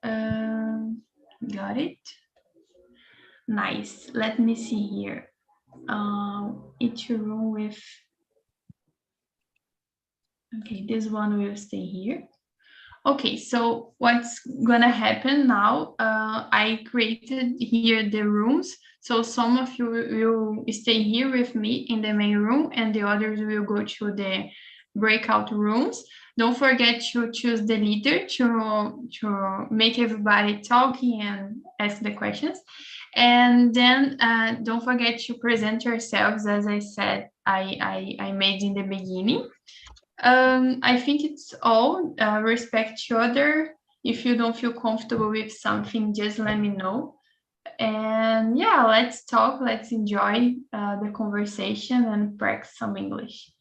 Got it. Nice. Let me see here. Each room with. Okay, this one will stay here. Okay, so what's gonna happen now? I created here the rooms, so some of you will stay here with me in the main room, and the others will go to the breakout rooms. Don't forget to choose the leader to make everybody talking and ask the questions. And then don't forget to present yourselves, as I said, I made in the beginning. I think it's all. Respect each other. If you don't feel comfortable with something, just let me know. And yeah, let's talk. Let's enjoy the conversation and practice some English.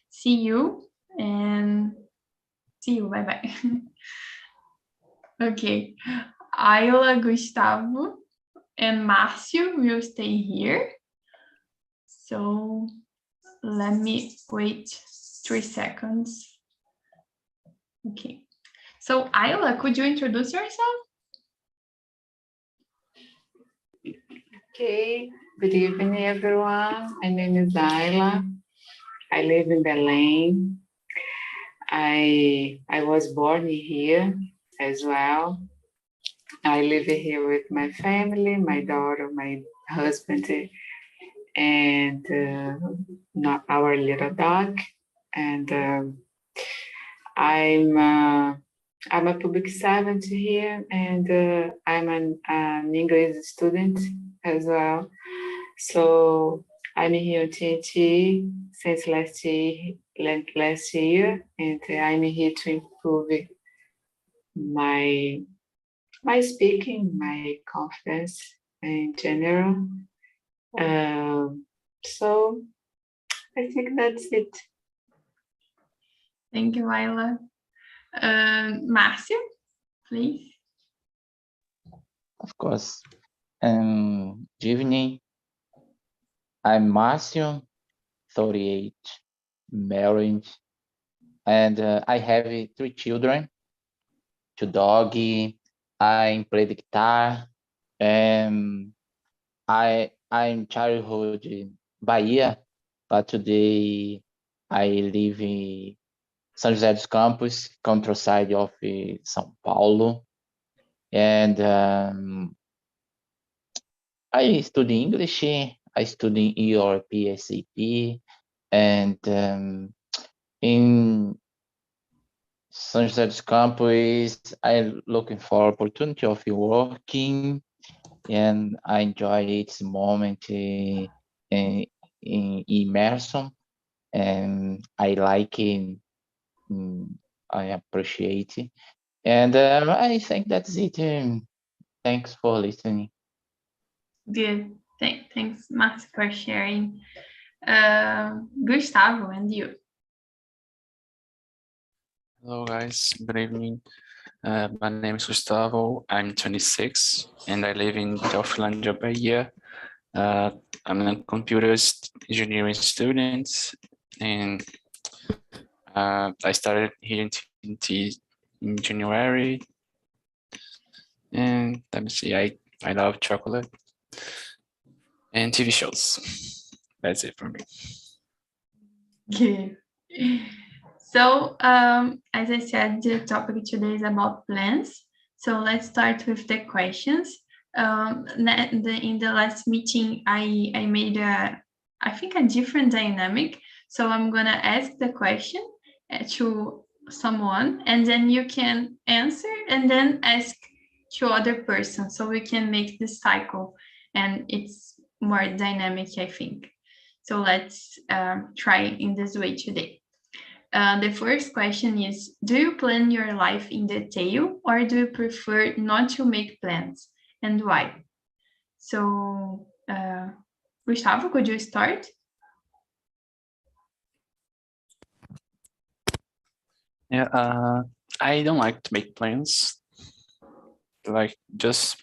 See you and see you. Bye bye. Okay. Ayla, Gustavo, and Márcio will stay here. So let me wait 3 seconds. Okay. So Ayla, could you introduce yourself? Okay. Good evening, everyone. My name is Ayla. I live in Belém. I was born here as well. I live here with my family, my daughter, my husband, and not our little dog. And I'm a public servant here, and I'm an English student as well. So I'm here at TNT since last year, and I'm here to improve my speaking, my confidence in general. So I think that's it. Thank you, Ayla. Márcio, please. Of course. Good evening. I'm Márcio, 38, married, and I have 3 children, 2 dogs. I play the guitar. I'm childhood in Bahia, but today I live in São José dos Campos, countryside of São Paulo, and I study English. I study ERP, SAP, and in São José dos Campos, I'm looking for opportunity of working, and I enjoy this moment in Imersão, and I like it. I appreciate it, and I think that's it. Thanks for listening. Good. Thanks, Márcio, for sharing. Gustavo, and you. Hello, guys. Good evening. My name is Gustavo. I'm 26, and I live in Teofilândia, Bahia. I'm a computer engineering student, and I started here in TNT in January. And let me see, I love chocolate and TV shows. That's it for me. Good. So, as I said, the topic today is about plans. So let's start with the questions. In the last meeting, I made I think a different dynamic. So I'm gonna ask the question to someone, and then you can answer, and then ask to other person. So we can make this cycle, and it's more dynamic, I think. So let's try in this way today. The first question is, do you plan your life in detail, or do you prefer not to make plans, and why? So, Gustavo, could you start? Yeah, I don't like to make plans. Like, just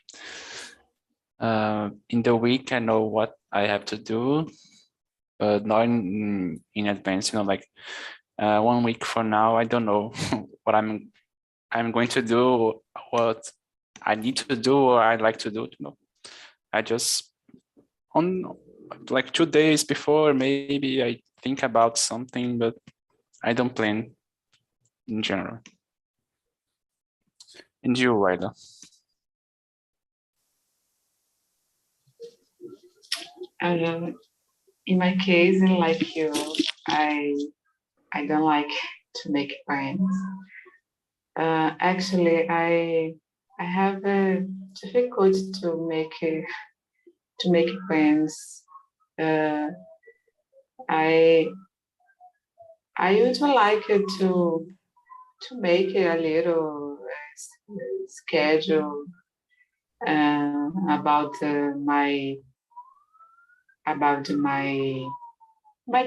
in the week, I know what I have to do, but not in advance. Like 1 week from now, I don't know what I'm going to do, what I need to do or I like to do. I just on like 2 days before, maybe I think about something, but I don't plan in general. And you, Wyla? In my case, like you, I don't like to make plans. Actually, I have a difficulty to make plans. I would like to make a little schedule about my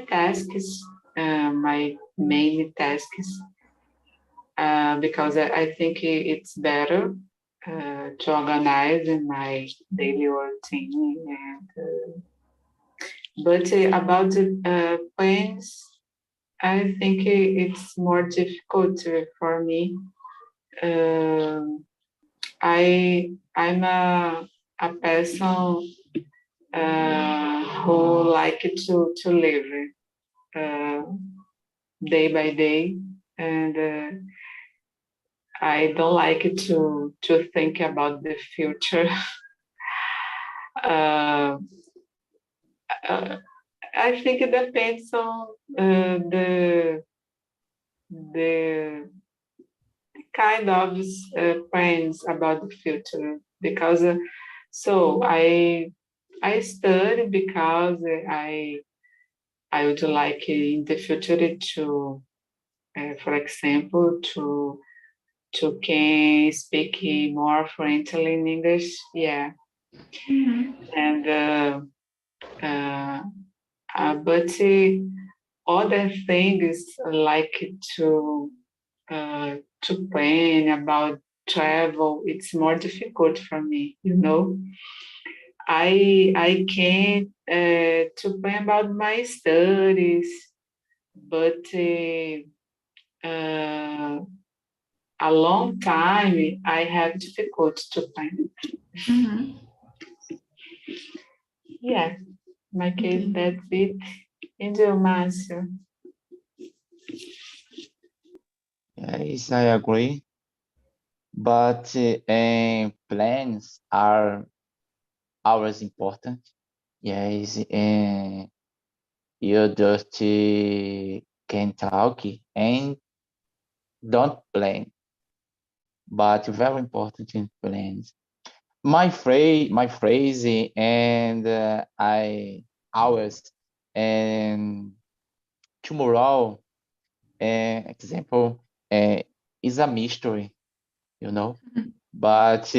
tasks, my main tasks, because I think it's better to organize in my daily routine. But about the plans, I think it's more difficult for me. I'm a person who like to live day by day, and I don't like to think about the future. I think it depends on the kind of plans about the future, because so I study because I would like in the future to, for example, to can speak more fluently in English. Yeah. And but other things like to plan about travel, it's more difficult for me. I can to plan about my studies, but a long time I have difficult to plan. Yeah, my case, that's it. And you, Márcio? Yes, I agree. But plans are always important. Yes, you just can talk and don't plan, but very important in plans. My phrase, and I always and tomorrow example is a mystery, but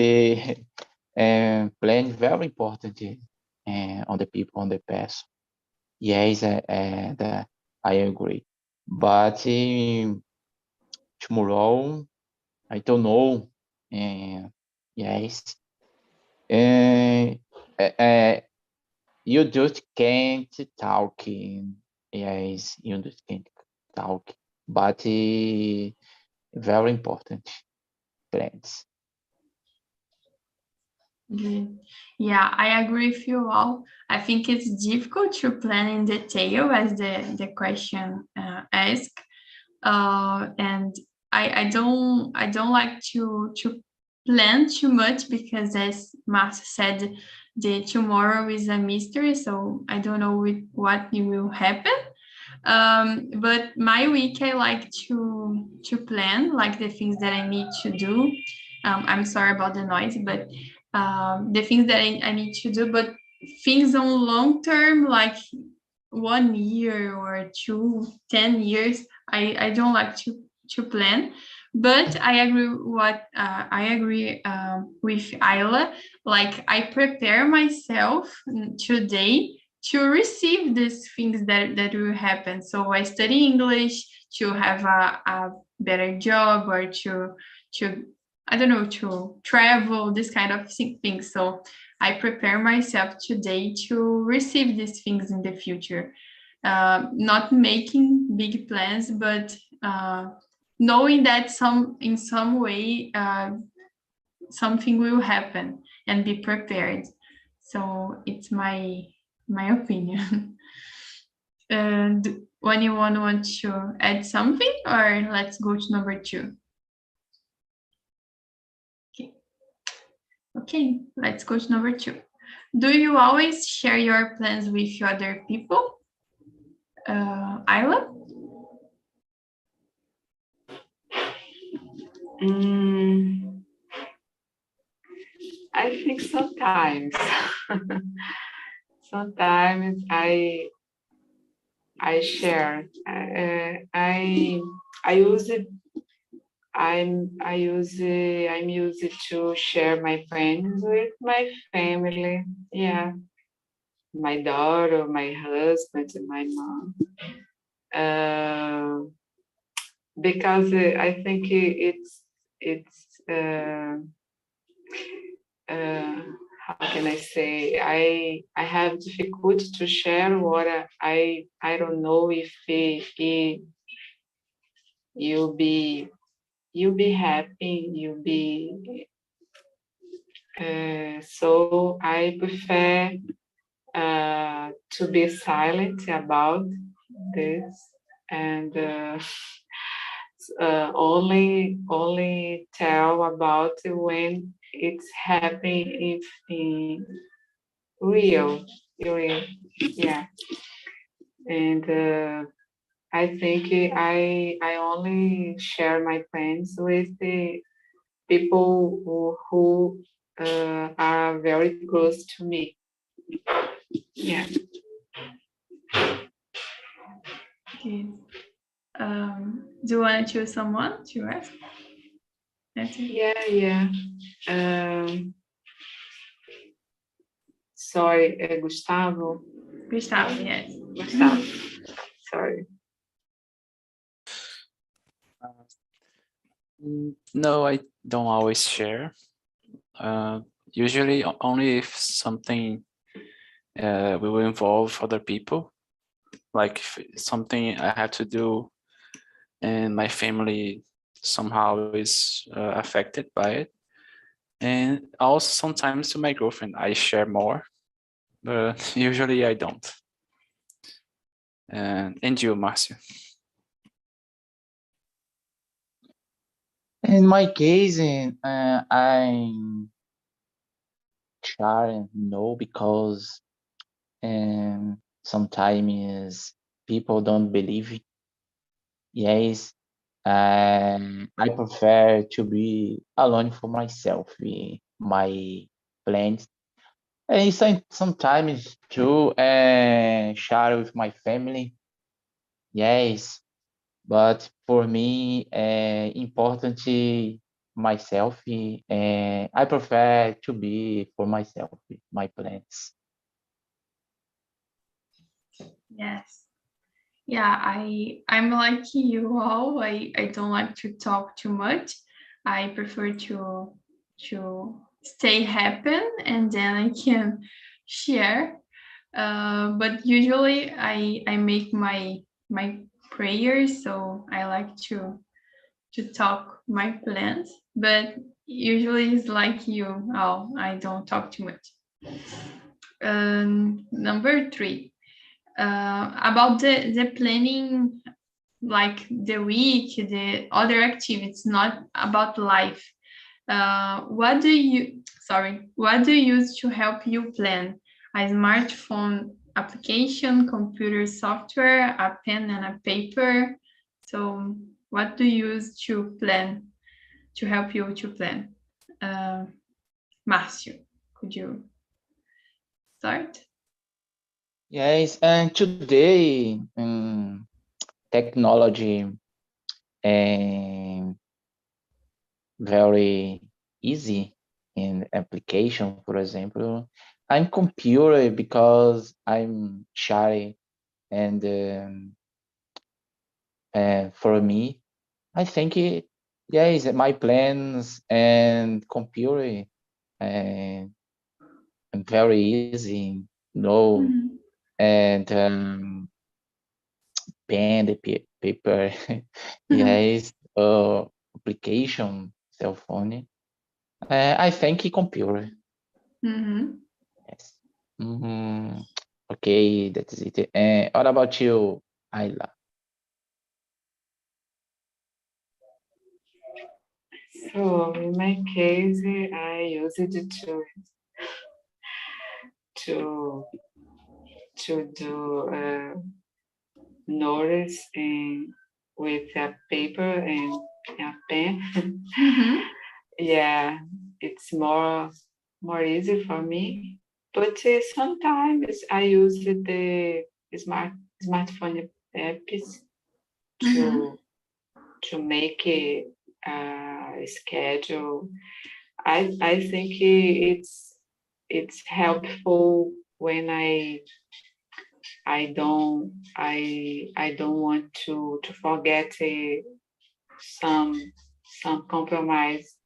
plan very important on the people on the past. Yes, and I agree. But tomorrow, I don't know. Yes, you just can't talk. Yes, you just can't talk. But very important, friends. Yeah, I agree with you all. I think it's difficult to plan in detail, as the question asked, and I don't like to plan too much, because, as Marcia said, the tomorrow is a mystery, so I don't know what will happen. But my week, I like to plan, like, the things that I need to do. I'm sorry about the noise, but the things that I need to do, but things on long term, like 1 year or 10 years, I don't like to plan. But I agree with Ayla. Like, I prepare myself today to receive these things that will happen. So I study English to have a better job, or to I don't know, to travel, this kind of things. So I prepare myself today to receive these things in the future. Not making big plans, but knowing that in some way something will happen and be prepared. So it's my opinion. And anyone want to add something, or let's go to number 2? Okay, let's go to number 2. Do you always share your plans with other people? Ayla? I think sometimes. Sometimes I share. I'm used to share my plans with my family. Yeah, my daughter, my husband, and my mom. Because I think how can I say, I have difficulty to share what I don't know if you'll be happy, you'll be so I prefer to be silent about this, and only tell about when it's happening in real, yeah. And I think I only share my plans with the people who are very close to me. Yeah. Okay. Do you want to choose someone to ask? Yeah. Sorry, Gustavo. Gustavo, yes. Gustavo. Sorry. No, I don't always share. Usually only if something will involve other people, like if something I have to do and my family somehow is affected by it. And also sometimes to my girlfriend, I share more, but usually I don't. And you, Marcio? In my case, I'm sure no, because sometimes people don't believe. Yes, I prefer to be alone for myself, my plans. And sometimes too, share with my family. Yes, but for me, important myself. I prefer to be for myself, my plans. Yes. Yeah, I'm like you all. I don't like to talk too much. I prefer to stay happy, and then I can share. But usually I make my prayers, so I like to talk my plans. But usually it's like you. Oh, I don't talk too much. Number 3. About the planning, like the week, the other activities, not about life. What do you use to help you plan? A smartphone application, computer software, a pen and a paper. So what do you use to plan, to help you to plan? Márcio, could you start? Yes, and today, technology very easy in application, for example. I'm computer because I'm shy, and for me, I think yes, my plans and computer very easy. No, and pen, the paper, yes, application, cell phone. I think computer. Mm-hmm. Yes. Okay, that's it. What about you, Ayla? So in my case, I use it to do notice and with a paper and a pen. Mm-hmm. Yeah, it's more easy for me. But sometimes I use the smartphone apps Mm-hmm. to make a schedule. I think it's helpful when I don't want to forget some compromise.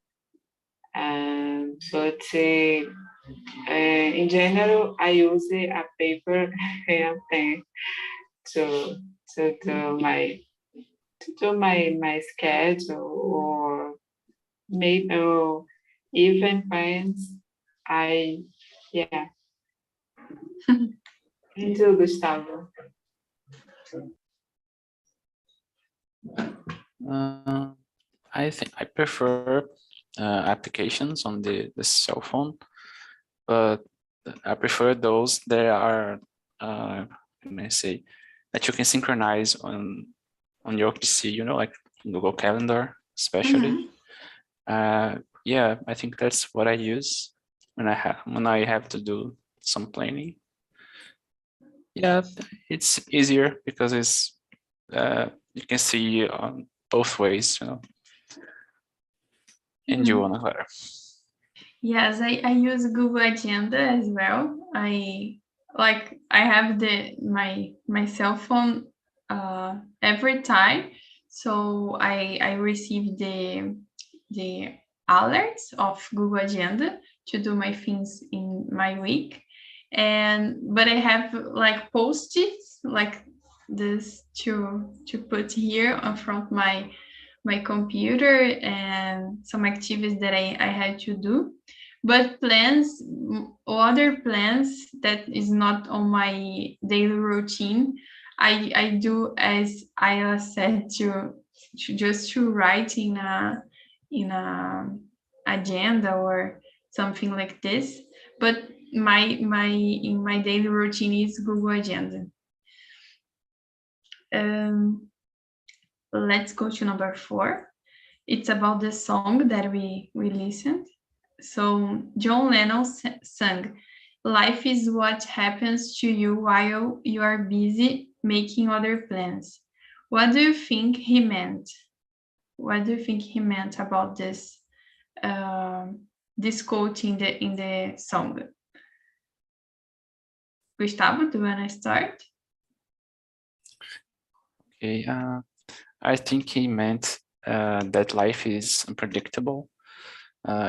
But in general, I use a paper and a pen to to do my my schedule, or maybe even friends. I yeah. And you, Gustavo? I think I prefer applications on the cell phone, but I prefer those that are, let me say, that you can synchronize on your PC, you know, like Google Calendar, especially. Yeah, I think that's what I use when I have to do some planning. Yeah, it's easier because it's you can see on both ways, you know. And you, Ana Clara? Yes, I use Google Agenda as well. I have my cell phone every time, so I receive the alerts of Google Agenda to do my things in my week, but I have like post-its like this to put here in front my computer and some activities that I had to do. But other plans that is not on my daily routine, I do, as I said, to write in a agenda or something like this. But in my daily routine is Google Agenda. Let's go to number 4. It's about the song that we listened. So John Lennon sang, "Life is what happens to you while you are busy making other plans." What do you think he meant? What do you think he meant about this this quote in the song? Gustavo, do you want to start? Okay, I think he meant that life is unpredictable.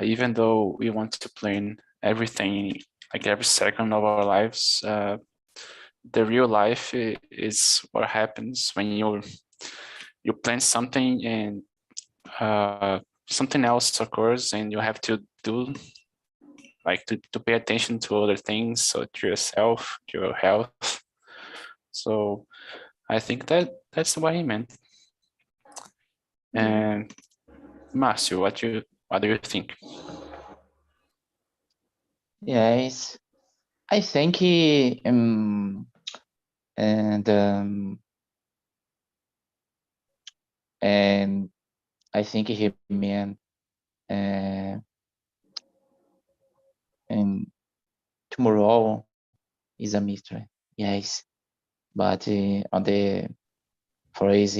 Even though we want to plan everything, like every second of our lives, the real life is what happens when you plan something and something else occurs, and you have to do, like, to pay attention to other things, so to yourself, to your health. So I think that's what he meant. And Marcio, what do you think? Yes, I think he and I think he meant uh, and tomorrow is a mystery. Yes, but on the phrase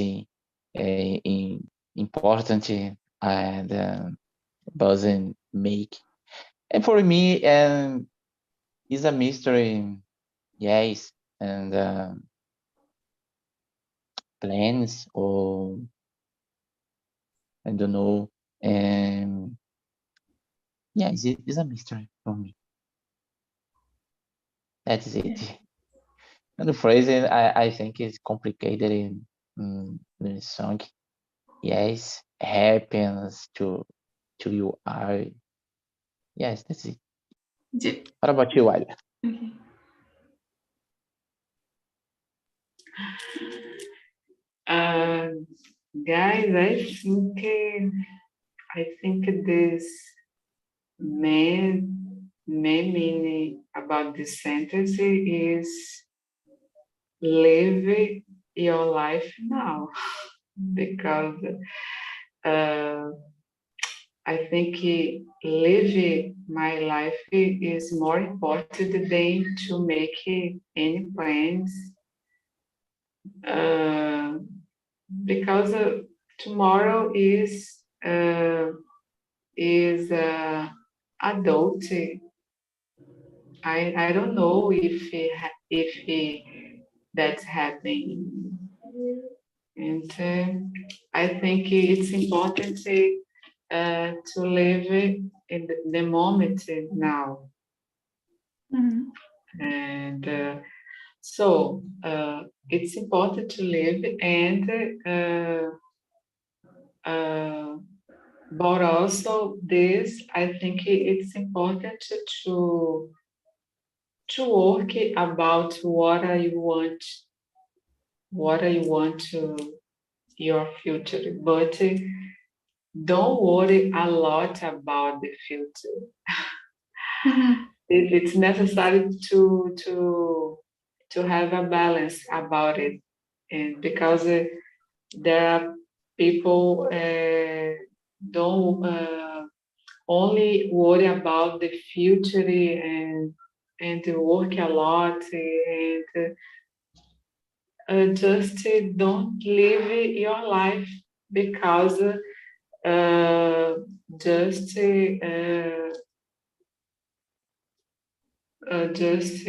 important and doesn't make. And for me, is a mystery. Yes, and plans or I don't know. And yeah, it's a mystery for me. That's it. And the phrasing, I think is complicated in the song. Yes, happens to you. I Yes, that's it. Do- What about you, Ayla? okay. Guys, I think this main meaning about this sentence is live your life now, because I think live my life is more important than to make any plans, because tomorrow is adult. I don't know if that's happening, and I think it's important to live in the moment now, Mhm. and so it's important to live, and but also this, I think it's important to work about what I want to your future, but don't worry a lot about the future. Mhm. It's necessary to have a balance about it, and because there are people don't only worry about the future and work a lot, and just don't live your life, because just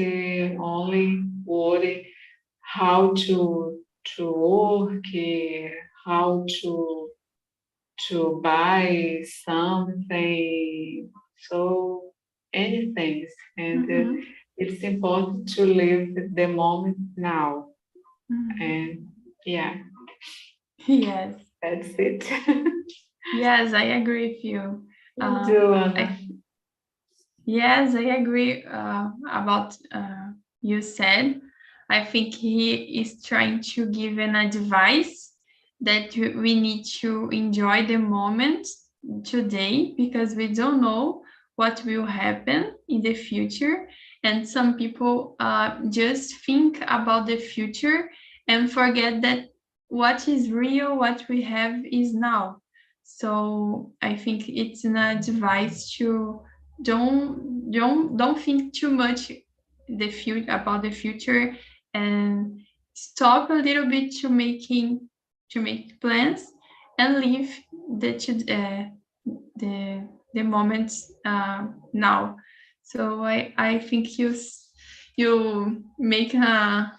only worry how to work, how to buy something, so anything, and Mhm. it's important to live the moment now, Mhm. and yeah, Yes. that's it. Yes, I agree with you. Joanna. Yes, I agree about you said. I think he is trying to give an advice that we need to enjoy the moment today, because we don't know what will happen in the future. And some people just think about the future and forget that what is real, what we have is now. So I think it's an advice to don't think too much about the future, and stop a little bit to make plans and live the moments now. So I think you make a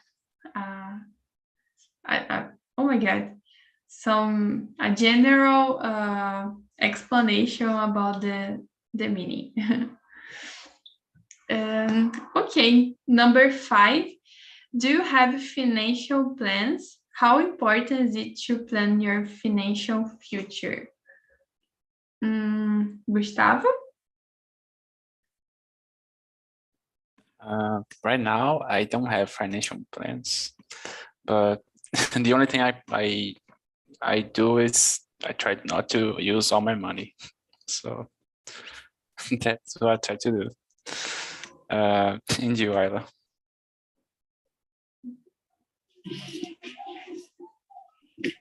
oh my god, a general explanation about the meaning. Okay, number 5. Do you have financial plans? How important is it to plan your financial future? Gustavo? Right now, I don't have financial plans, but the only thing I do is I try not to use all my money. So that's what I try to do. And you, Ayla?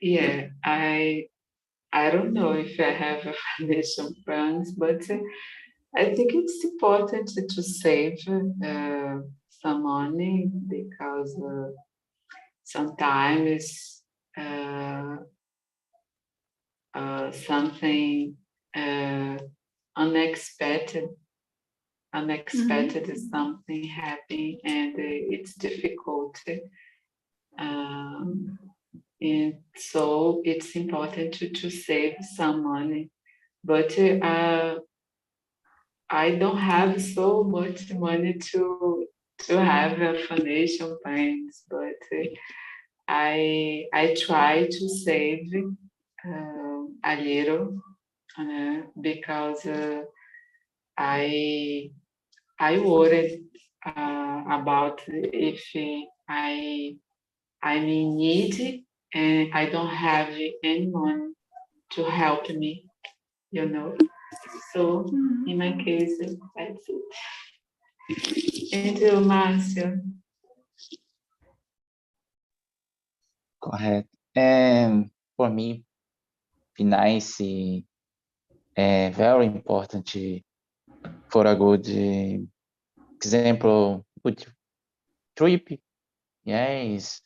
Yeah, I don't know if I have a financial plans, but I think it's important to save some money, because sometimes something unexpected is something happen, and it's difficult. Um, and so it's important to save some money. But I don't have so much money to have a financial plans, but I try to save a little, because I worried about if I'm in need and I don't have anyone to help me, you know. So in my case, that's it. And you, Márcio? Correto. And for me, finance is very important for a good example, good trip. Yes.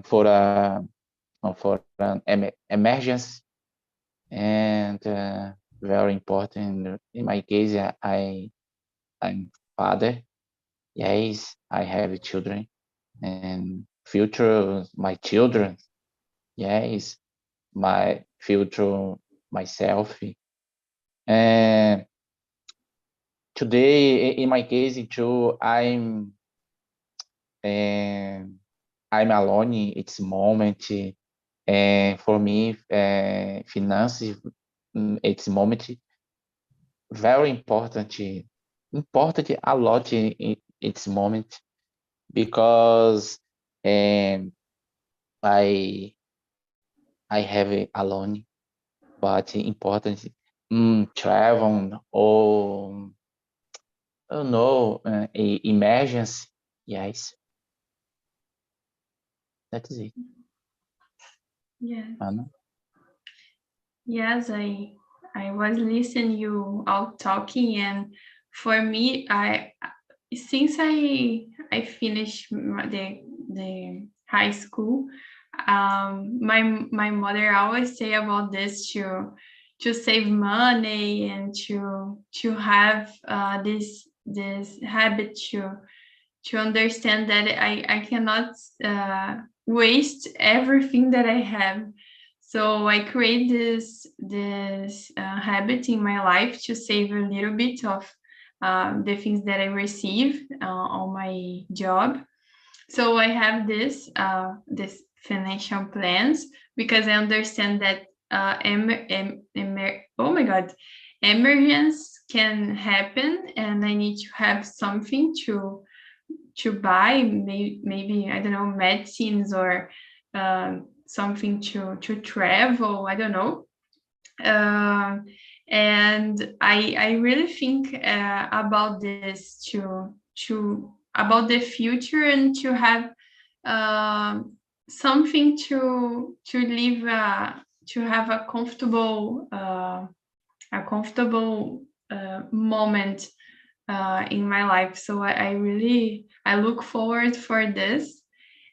For an emergency, and very important. In my case, I'm father. Yes, I have children, and future my children. Yes, my future myself. And today, in my case, too, I'm alone. It's moment. And for me, finances, it's moment very important. Important a lot in its moment, because I have it alone, but important travel or I don't know, emergency. Yes, that is it. Yeah. Anna? Yes, I was listening you all talking, and for me, since I finished the high school, my mother always say about this to save money and to have this habit to understand that I cannot waste everything that I have. So I create this habit in my life to save a little bit of the things that I receive on my job. So I have this financial plans because I understand that oh my God, emergence can happen, and I need to have something to buy, maybe I don't know, medicines or something to travel, I don't know. And I really think about this to about the future, and to have something to live to have a comfortable moment in my life. So I really look forward for this.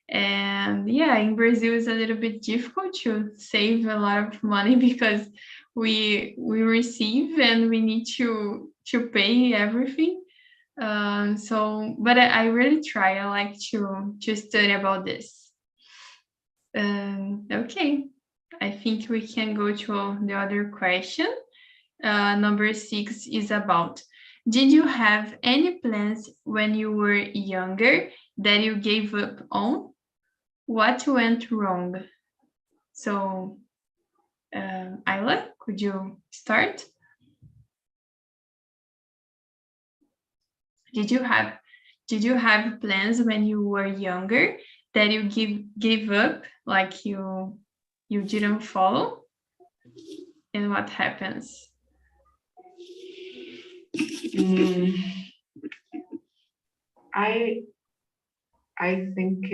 And yeah, in Brazil it's a little bit difficult to save a lot of money because we receive and we need to pay everything. So but I really try. I like to study about this. Okay, I think we can go to the other question. Number 6 is about, did you have any plans when you were younger that you gave up on? What went wrong? So, Ayla, could you start? Did you have plans when you were younger that you gave up, like you didn't follow? And what happens? I think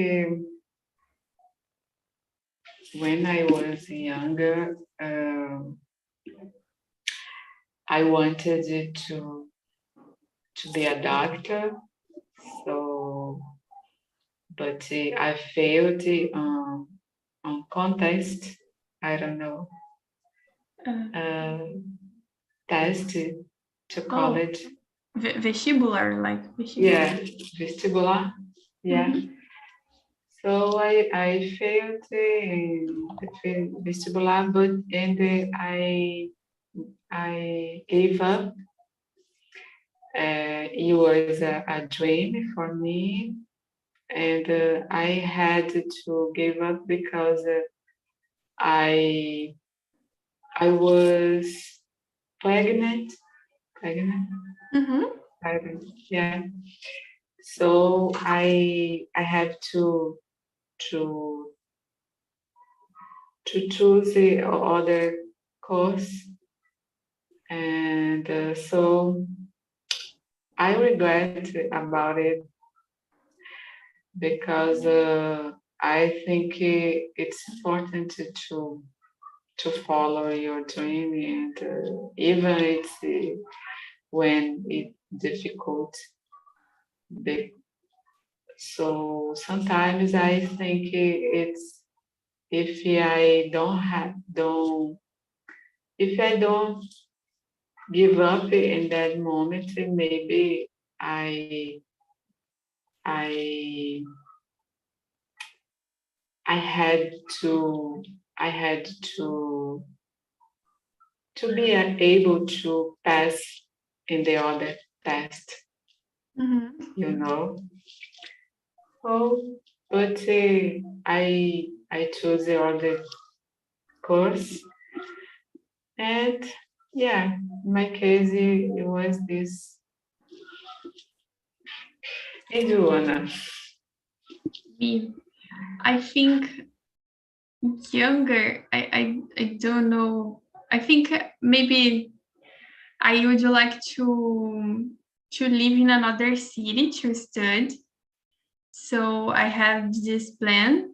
when I was younger, I wanted to be a doctor, so but I failed on contest. I don't know, test to college. Vestibular, like vestibular. Yeah, vestibular. Yeah. So I failed the vestibular, but and I gave up. It was a dream for me, and I had to give up because I was pregnant Pregnant? Mm-hmm. Pregnant, yeah. So I have to choose the other course, and so I regret about it because I think it's important to follow your dream, and even it's when it's difficult. So sometimes I think it's if I if I don't give up in that moment, maybe I I I had to I had to be able to pass in the other test, Mm-hmm. you know. Oh, but I chose the other course, and yeah, in my case it was this. And you, Anna? Me, I think younger. I don't know. I think maybe I would like to live in another city to study. So I have this plan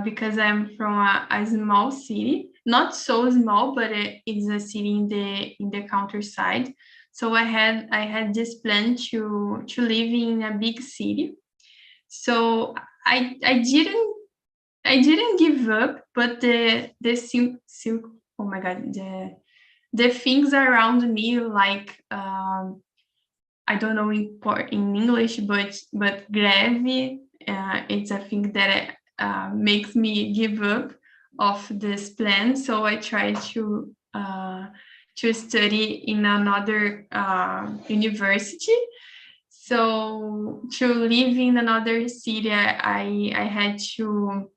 because I'm from a small city, not so small, but it's a city in the countryside. So I had this plan to live in a big city. So I didn't give up, but oh my god, the things around me, like I don't know in English, but greve, it's a thing that makes me give up of this plan. So I try to study in another university. So to live in another city, I had to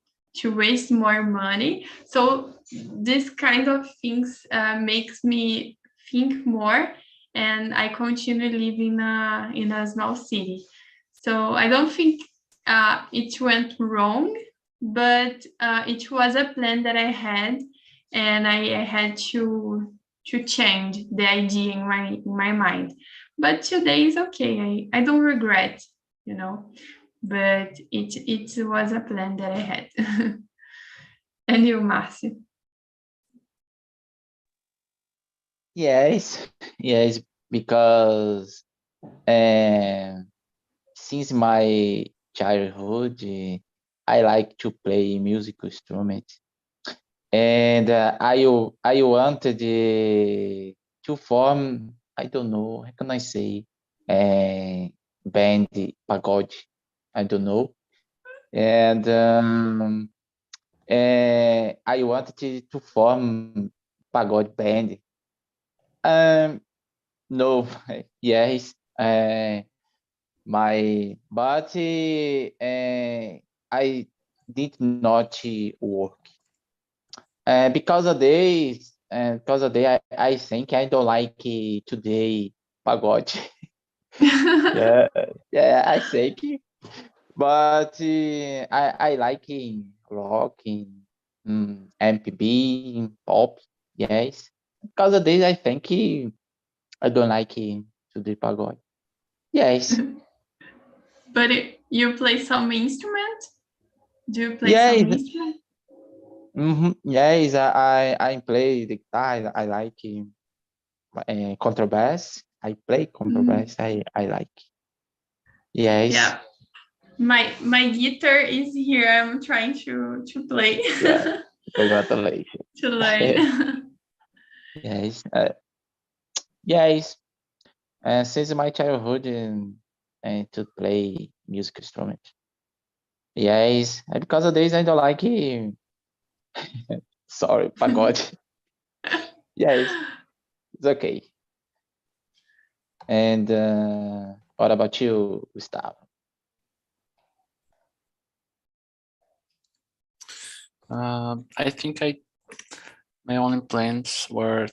waste more money. So this kind of things makes me think more, and I continue living in a small city. So I don't think it went wrong, but it was a plan that I had, and I had to change the idea in my mind. But today is okay. I don't regret, you know. But it was a plan that I had. And you, Marcio? Yes, yes, because since my childhood, I like to play musical instruments, and I wanted to form. I don't know how can I say, band pagode. I don't know, and I wanted to form pagode band. No, yes, but I did not work. Because of this, I think I don't like today pagode. Yeah, yeah, I think, but I like rock, MPB, pop. Yes, because of this, I think I don't like today pagode. Yes, But you play some instrument? Do you play some yes, instrument? yes. I play the guitar. I like contrabass. I play contrabass. I like. Yes. Yeah. My guitar is here. I'm trying to play Yeah. Congratulations. to learn. Yes. Yes. Since my childhood, to play music instrument. Yes. And because of this, I don't like sorry, pagode. Yes, it's okay. And what about you, Gustavo? I think my only plans were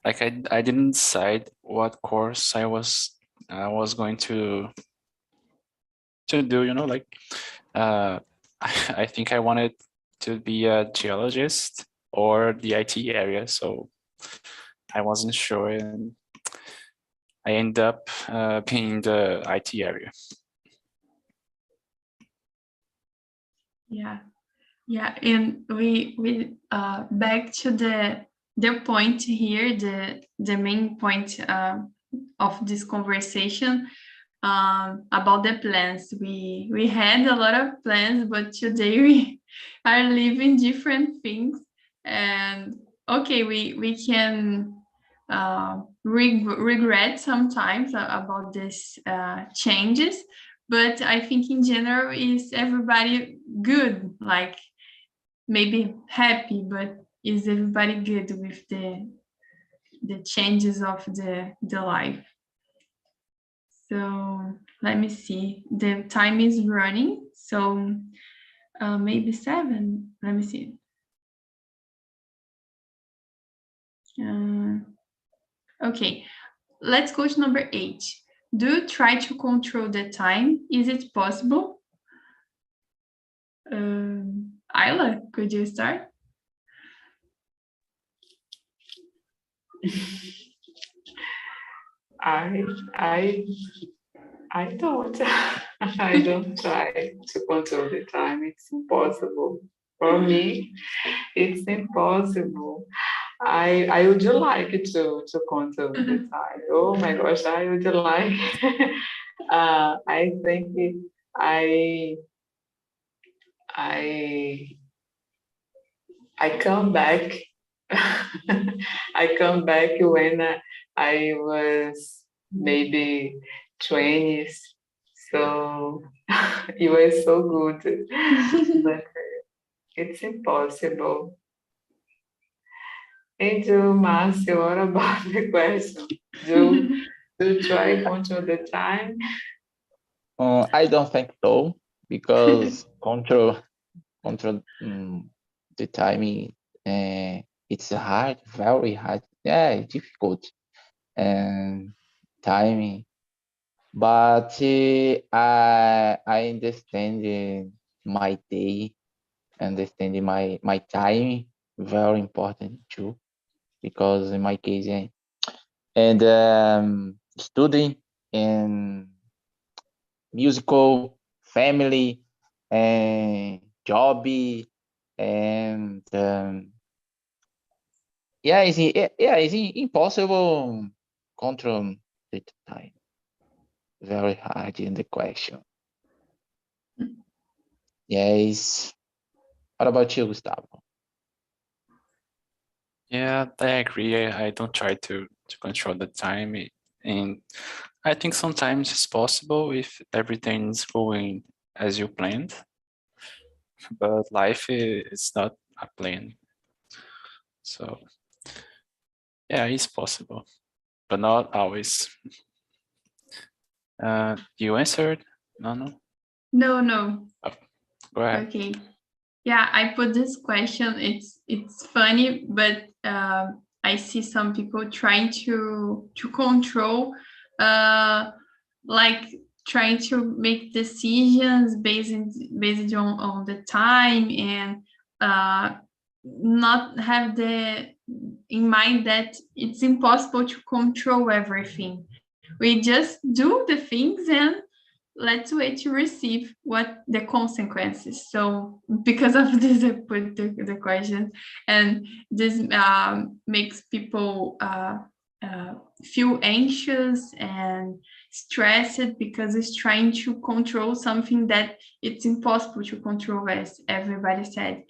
like I didn't decide what course I was going to do, you know, like I think I wanted to be a geologist or the IT area, so I wasn't sure, and I ended up being the IT area. Yeah, and we back to the point here, the main point of this conversation about the plans. We had a lot of plans, but today we are living different things, and okay, we can regret sometimes about these changes, but I think in general is everybody good, like maybe happy, but is everybody good with the changes of the life? So let me see, the time is running, so maybe 7, let me see. Okay, let's go to number 8. Do you try to control the time? Is it possible? Ayla, could you start? I don't. I don't try to control the time. It's impossible. For me, it's impossible. I would like to control the time. Oh my gosh, I would like. I think I I I come back. I come back when I was maybe 20s. So it was so good, but it's impossible. And Marcio, what about the question? Do you try control the time? I don't think so, because control the timing, it's hard, very hard. Yeah, difficult and timing. But I understand my day, understanding my time, very important too, because in my case, and studying and musical, family, and job, and it's impossible control the time. Very hard in the question. Yes. What about you, Gustavo? Yeah, I agree. I don't try to control the time, and I think sometimes it's possible if everything's going as you planned, but life is not a plan. So yeah, it's possible, but not always. You answered? No? No. Oh, go ahead. Okay. Yeah, I put this question. It's funny, but I see some people trying to control, like trying to make decisions based on the time, and not have in mind that it's impossible to control everything. We just do the things and let's wait to receive what the consequences. So because of this, I put the question, and this makes people feel anxious and stressed, because it's trying to control something that it's impossible to control, as everybody said.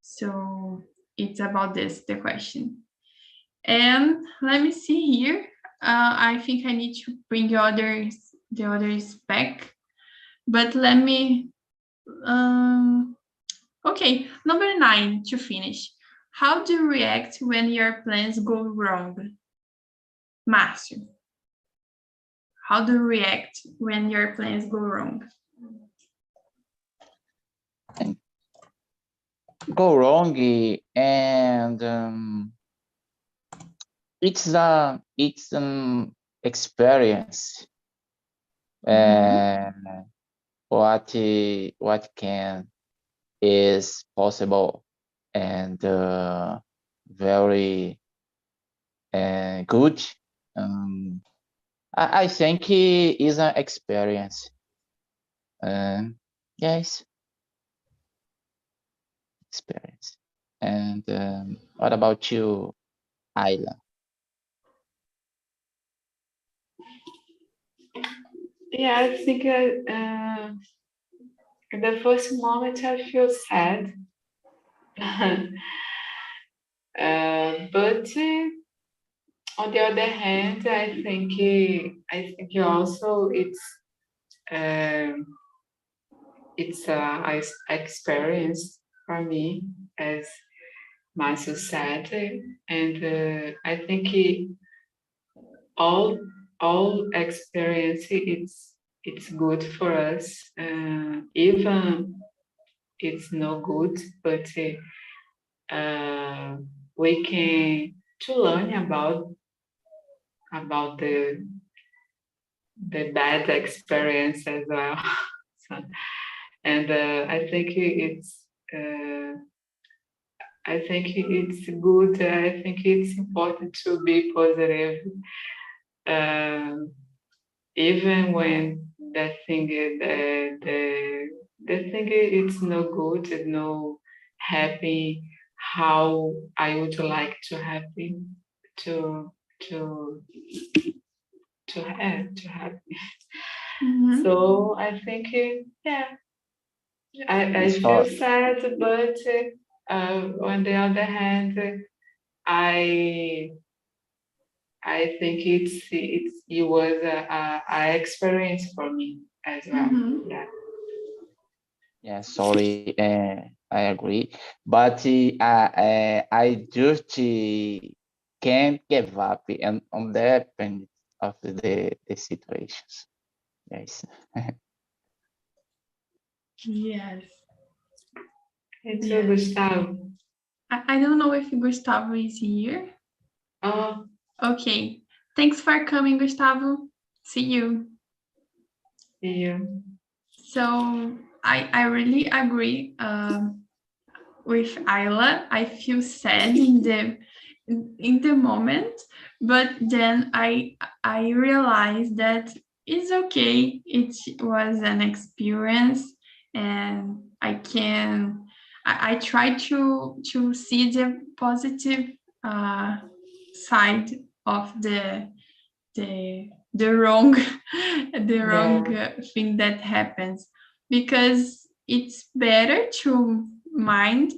So it's about this, the question. And let me see here. I think I need to bring the others back. But let me, okay, number 9 to finish. How do you react when your plans go wrong? Márcio, how do you react when your plans go wrong? Go wrong, and it's an experience. What can is possible and very good. I think it is an experience. Yes, experience. And what about you, Ayla? Yeah, I think at the first moment I feel sad. But on the other hand, I think also it's a experience for me, as Márcio said, and I think all experience it's good for us, even it's no good, but we can to learn about the bad experience as well. So, and I think it's good. I think it's important to be positive, even when that thing the thing it's no good, it's no happy how I would like to happy to have. So I think I feel sad, but on the other hand, I think it was a experience for me as well. Yeah, sorry, I agree, but I just can't give up and on the depend of the situations. Yes. Yes. It's Yes. Gustavo. I don't know if Gustavo is here. Oh, Okay. Thanks for coming, Gustavo. See you. yeah. So I really agree with Ayla. I feel sad in the moment, but then I realized that it's okay. It was an experience, and I try to see the positive side of the wrong thing that happens, because it's better to mind.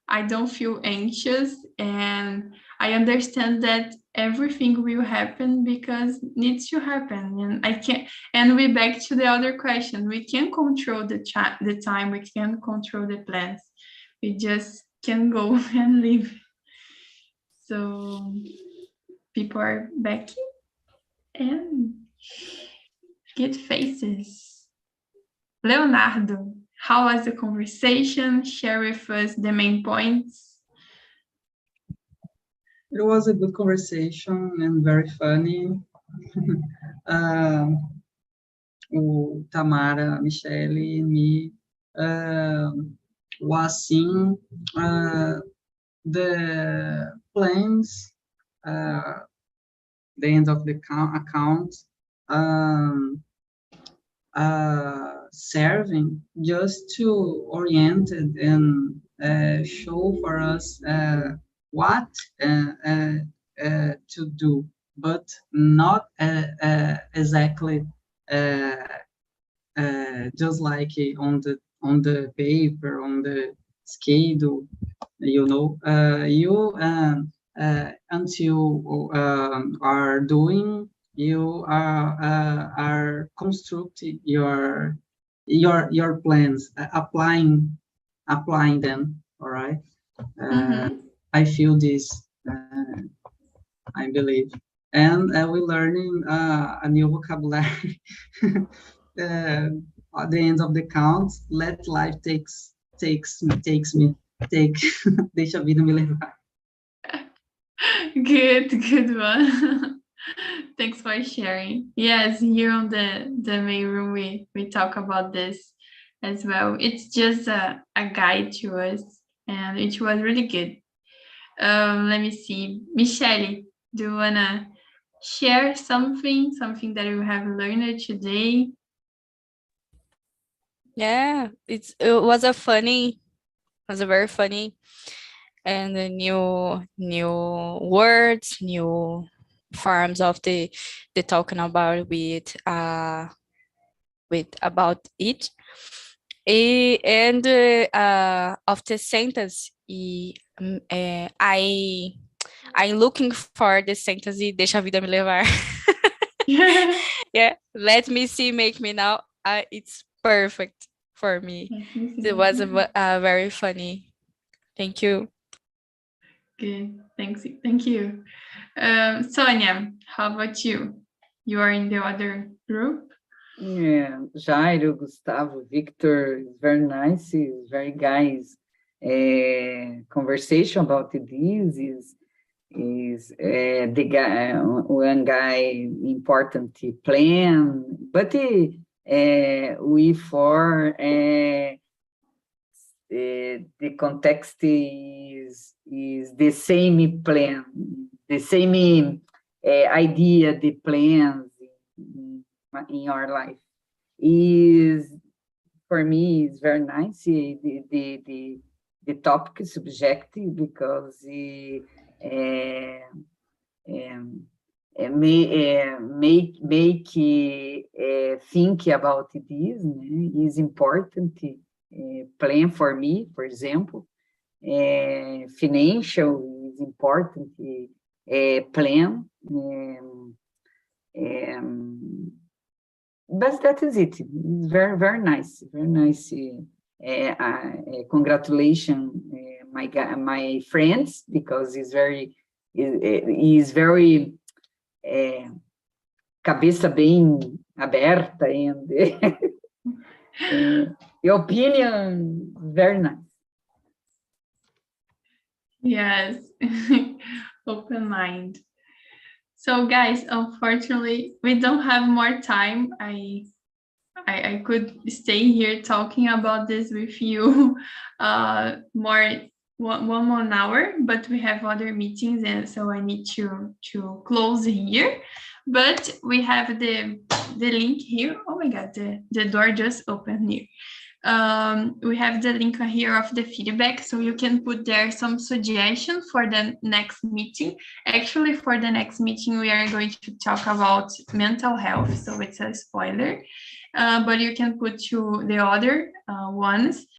I don't feel anxious, and I understand that everything will happen because needs to happen, and I can't. And we back to the other question: we can't control the time, we can't control the plans, we just can go and live. So people are backing and good faces. Leonardo, how was the conversation? Share with us the main points. It was a good conversation and very funny. O Tamara, Michele, me was seeing the plans, the end of the account, serving just to orient it and show for us what to do, but not exactly just like on the paper, on the schedule, you until are doing, you are constructing your plans, applying them. All right. I feel this, I believe, and we're learning a new vocabulary. At the end of the count, let life takes me, deixa a vida me levar. Good one. Thanks for sharing. Yes, here on the main room, we talk about this as well. It's just a guide to us, and it was really good. Let me see. Michelle, do you wanna share something that you have learned today? Yeah, it was a very funny and a new words, new forms of the talking about with about it. And of the sentence, I'm looking for the sentence, deixa a vida me levar. Yeah, let me see, make me now. It's perfect for me. It was very funny. Thank you. Good. Thank you. Sonia, how about you? You are in the other group? Yeah, Jairo, Gustavo, Victor, it's very nice, it's very guys. Conversation about this is the guy, one guy important plan, but we for the context is the same plan, the same idea, the plans in our life is, for me, is very nice. The topic is subjective because make think about this, né? Is important. Plan for me, for example, financial is important. Plan. But that is it. It's very, very nice. Very nice. Congratulations, my friends, because he's very cabeça bem aberta and the opinion very nice. Yes, open mind. So guys, unfortunately, we don't have more time. I could stay here talking about this with you one more hour, but we have other meetings, and so I need to close here. But we have the link here. Oh my God, the door just opened here. We have the link here of the feedback, so you can put there some suggestions for the next meeting. Actually, for the next meeting, we are going to talk about mental health, so it's a spoiler, but you can put to the other ones.